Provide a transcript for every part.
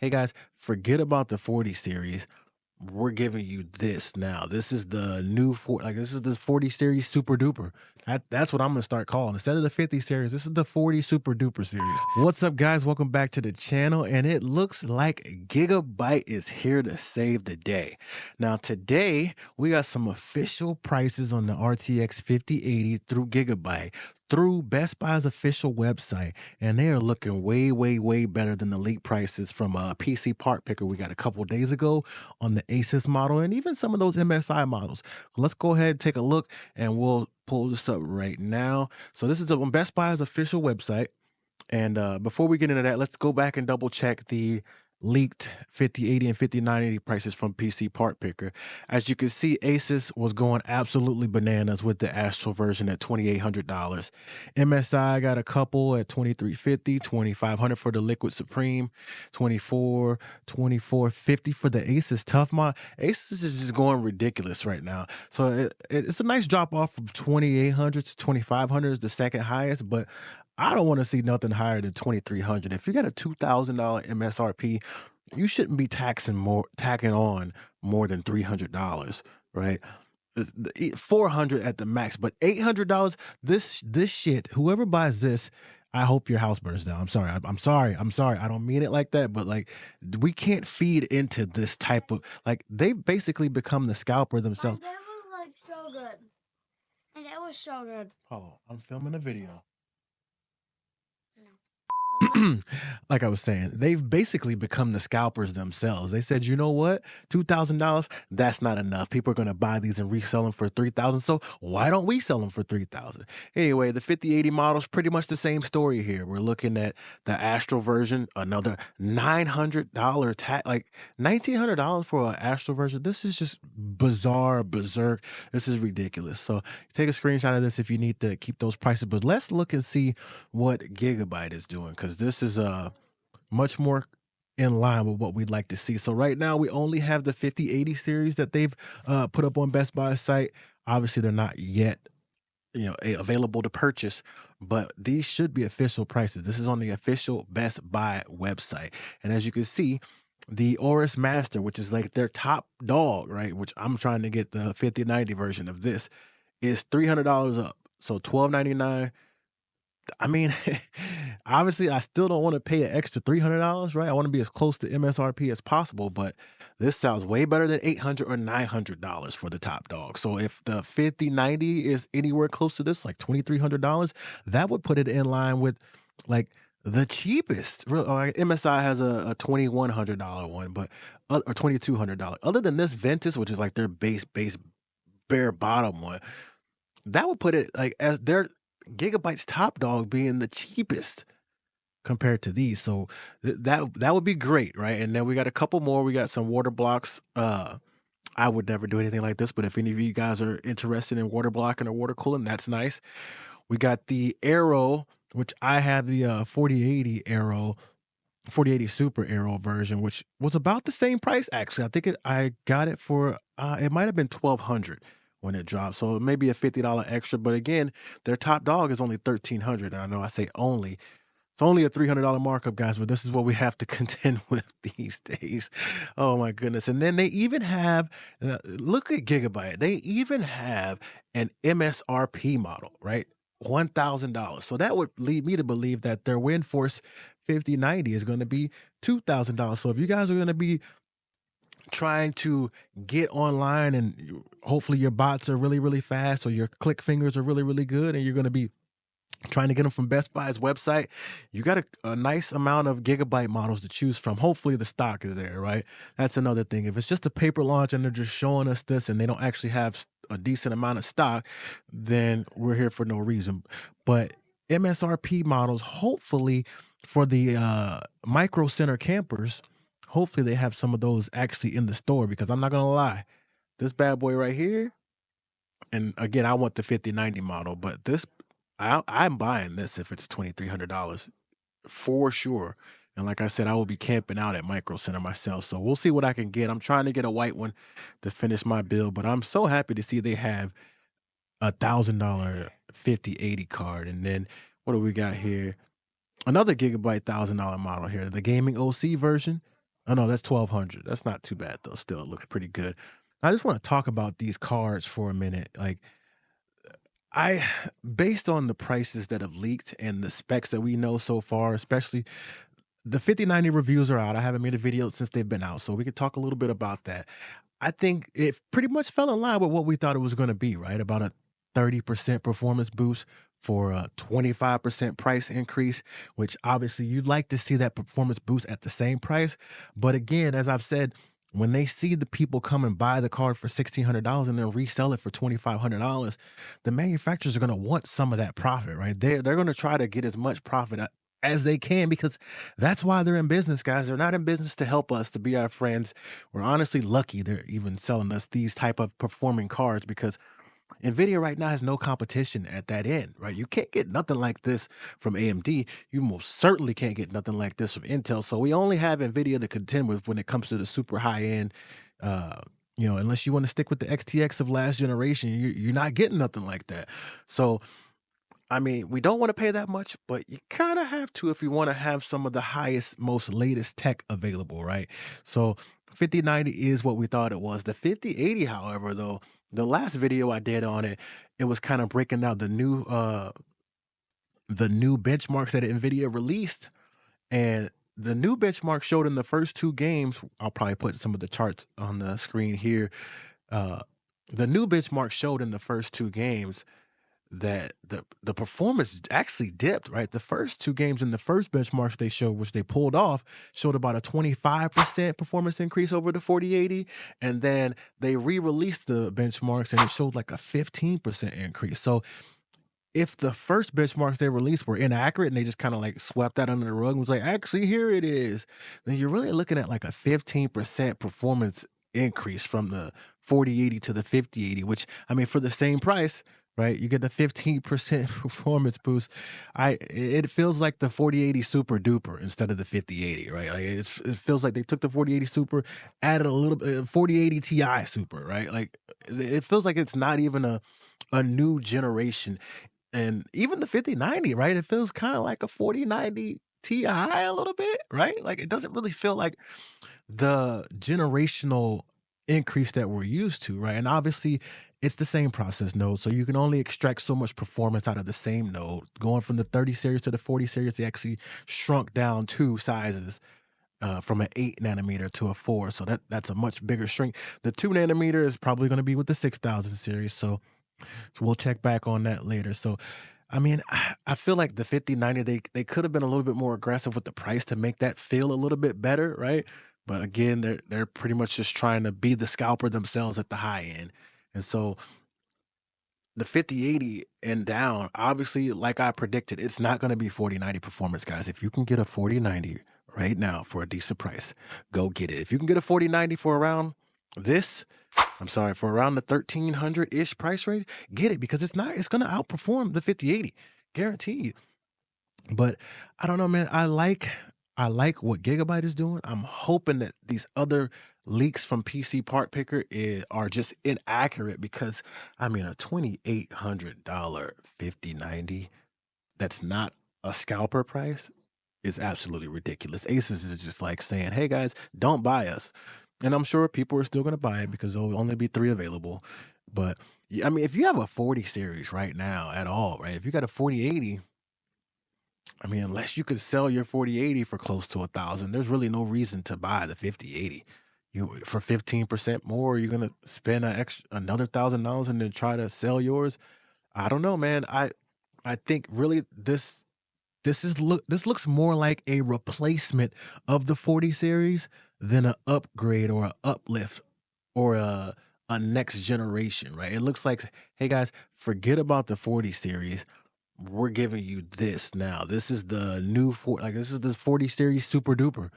Hey guys, forget about the 40 series. We're giving you this now. This is the new this is the 40 series super duper. That's what I'm gonna start calling. Instead of the 50 series, this is the 40 super duper series. What's up, guys? Welcome back to the channel. And it looks like Gigabyte is here to save the day. Now, today we got some official prices on the RTX 5080 through Gigabyte through Best Buy's official website, and they are looking way, way, way better than the leak prices from a PC part picker we got a couple days ago on the Asus model and even some of those MSI models. Let's go ahead and take a look, and we'll pull this up right now. So this is on Best Buy's official website. And before we get into that, let's go back and double check the leaked 5080 and 5980 prices from PC Part Picker. As you can see, Asus was going absolutely bananas with the Astral version at $2,800. MSI got a couple at $2,350, $2,500 for the Liquid Supreme, $2450 for the Asus Tough Mod. Asus is just going ridiculous right now. So it's a nice drop off from 2,800 to 2,500 is the second highest, but I don't want to see nothing higher than 2,300. If you got a $2,000 MSRP, you shouldn't be tacking on more than $300, right? 400 at the max, but $800. This shit. Whoever buys this, I hope your house burns down. I'm sorry. I'm sorry. I'm sorry. I don't mean it like that, but like we can't feed into this type of they've basically become the scalper themselves. That was like so good. And that was so good. Oh, I'm filming a video. No. Like I was saying, they've basically become the scalpers themselves. They said, you know what, $2,000, that's not enough. People are going to buy these and resell them for $3,000. So why don't we sell them for $3,000? Anyway, the 5080 model is pretty much the same story here. We're looking at the Astral version, another $900 like $1,900 for an Astral version. This is just bizarre, berserk. This is ridiculous. So take a screenshot of this if you need to keep those prices. But let's look and see what Gigabyte is doing, because this is much more in line with what we'd like to see. So right now we only have the 5080 series that they've put up on Best Buy's site. Obviously they're not yet available to purchase, but these should be official prices. This is on the official Best Buy website, and as you can see, the Aorus Master, which is like their top dog, right, which I'm trying to get the 5090 version of, this is $300 up, so $1,299. I mean, obviously, I still don't want to pay an extra $300, right? I want to be as close to MSRP as possible, but this sounds way better than $800 or $900 for the top dog. So if the 5090 is anywhere close to this, like $2,300, that would put it in line with like the cheapest. MSI has a $2,100 one, but or $2,200. Other than this Ventus, which is like their base bare bottom one, that would put it like as their Gigabyte's top dog being the cheapest compared to these. So that would be great, right? And then we got a couple more. We got some water blocks. I would never do anything like this, but if any of you guys are interested in water blocking or water cooling, that's nice. We got the Aero, which I have the 4080 Aero, 4080 Super Aero version, which was about the same price actually. I think I got it for it might have been 1,200 when it dropped, so maybe a $50 extra. But again, their top dog is only 1,300. I know I say only. It's only a $300 markup, guys, but this is what we have to contend with these days. Oh my goodness! And then they even have look at Gigabyte. They even have an MSRP model, right? $1,000. So that would lead me to believe that their WinForce 5090 is going to be $2,000. So if you guys are going to be trying to get online and hopefully your bots are really, really fast or your click fingers are really, really good, and you're going to be trying to get them from Best Buy's website, you got a nice amount of Gigabyte models to choose from. Hopefully the stock is there, right? That's another thing. If it's just a paper launch and they're just showing us this and they don't actually have a decent amount of stock, then we're here for no reason. But MSRP models, hopefully for the Micro Center campers, hopefully they have some of those actually in the store, because I'm not going to lie, this bad boy right here, and again, I want the 5090 model, but this, I'm buying this if it's $2,300 for sure. And like I said, I will be camping out at Micro Center myself. So we'll see what I can get. I'm trying to get a white one to finish my build, but I'm so happy to see they have $1,000 5080 card. And then what do we got here? Another Gigabyte $1,000 model here, the gaming OC version. Oh, no, that's 1,200. That's not too bad though, still, it looks pretty good. I just wanna talk about these cards for a minute, like, I based on the prices that have leaked and the specs that we know so far, especially the 5090 reviews are out. I haven't made a video since they've been out, so we could talk a little bit about that. I think it pretty much fell in line with what we thought it was gonna be, right? About a 30% performance boost for a 25% price increase, which obviously you'd like to see that performance boost at the same price. But again, as I've said, when they see the people come and buy the card for $1,600 and then resell it for $2,500, the manufacturers are going to want some of that profit, right? They're going to try to get as much profit as they can because that's why they're in business, guys. They're not in business to help us, to be our friends. We're honestly lucky they're even selling us these type of performing cards because Nvidia right now has no competition at that end, right? You can't get nothing like this from AMD. You most certainly can't get nothing like this from Intel. So we only have Nvidia to contend with when it comes to the super high end. Uh, unless you want to stick with the XTX of last generation, you're not getting nothing like that. So I mean, we don't want to pay that much, but you kind of have to if you want to have some of the highest, most latest tech available, right? So 5090 is what we thought it was. The 5080, however, though, the last video I did on it, it was kind of breaking down the new benchmarks that Nvidia released. And the new benchmark showed in the first two games. I'll probably put some of the charts on the screen here. Uh, the new benchmark showed in the first two games that the performance actually dipped, right? The first two games in the first benchmarks they showed, which they pulled off, showed about a 25% performance increase over the 4080. And then they re-released the benchmarks and it showed like a 15% increase. So if the first benchmarks they released were inaccurate and they just kind of like swept that under the rug and was like, actually, here it is, then you're really looking at like a 15% performance increase from the 4080 to the 5080, which I mean, for the same price, right? You get the 15% performance boost. It feels like the 4080 Super Duper instead of the 5080, right? Like it feels like they took the 4080 Super, added a little bit 4080 Ti Super, right? Like it feels like it's not even a new generation, and even the 5090, right? It feels kinda like a 4090 Ti a little bit, right? Like, it doesn't really feel like the generational increase that we're used to, right? And obviously, it's the same process node, so you can only extract so much performance out of the same node. Going from the 30 series to the 40 series, they actually shrunk down 2 sizes, from an 8 nanometer to a 4, so that's a much bigger shrink. The 2 nanometer is probably gonna be with the 6000 series, so we'll check back on that later. So, I mean, I feel like the 5090, they could have been a little bit more aggressive with the price to make that feel a little bit better, right? But again, they're pretty much just trying to be the scalper themselves at the high end. And so the 5080 and down, obviously, like I predicted, it's not going to be 4090 performance, guys. If you can get a 4090 right now for a decent price, go get it. If you can get a 4090 for around this, I'm sorry, for around the 1300-ish price range, get it because it's gonna outperform the 5080, guaranteed. But I don't know, man. I like what Gigabyte is doing. I'm hoping that these other leaks from PC Part Picker are just inaccurate because I mean a $2,800 5090 that's not a scalper price is absolutely ridiculous. Asus is just like saying, "Hey guys, don't buy us." And I'm sure people are still gonna buy it because there'll only be 3 available. But I mean, if you have a 40 series right now at all, right? If you got a 4080, I mean, unless you could sell your 4080 for close to 1,000, there's really no reason to buy the 5080. You for 15% more, you're gonna spend another $1,000 and then try to sell yours. I don't know, man. I think really this looks more like a replacement of the 40 series than an upgrade or an uplift or a next generation, right? It looks like, hey guys, forget about the 40 series. We're giving you this now. This is the new this is the 40 series super duper.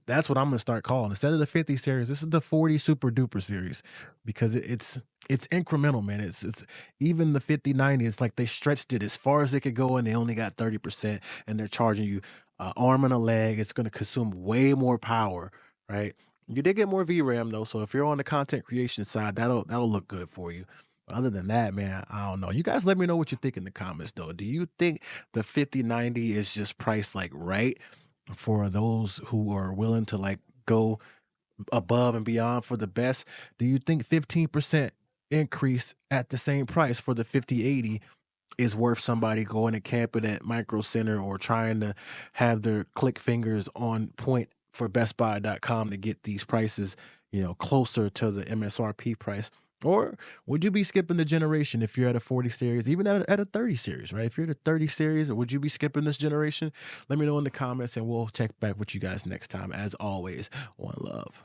That's what I'm gonna start calling. Instead of the 50 series, this is the 40 super duper series because it's incremental, man. It's even the 5090, it's like they stretched it as far as they could go and they only got 30% and they're charging you an arm and a leg. It's gonna consume way more power, right? You did get more VRAM though, so if you're on the content creation side, that'll look good for you. Other than that, man, I don't know. You guys let me know what you think in the comments though. Do you think the 5090 is just priced like right for those who are willing to like go above and beyond for the best, do you think 15% increase at the same price for the 5080 is worth somebody going and camping at Micro Center or trying to have their click fingers on point for bestbuy.com to get these prices, closer to the MSRP price? Or would you be skipping the generation if you're at a 40 series, even at a 30 series, right? If you're at a 30 series, would you be skipping this generation? Let me know in the comments and we'll check back with you guys next time. As always, one love.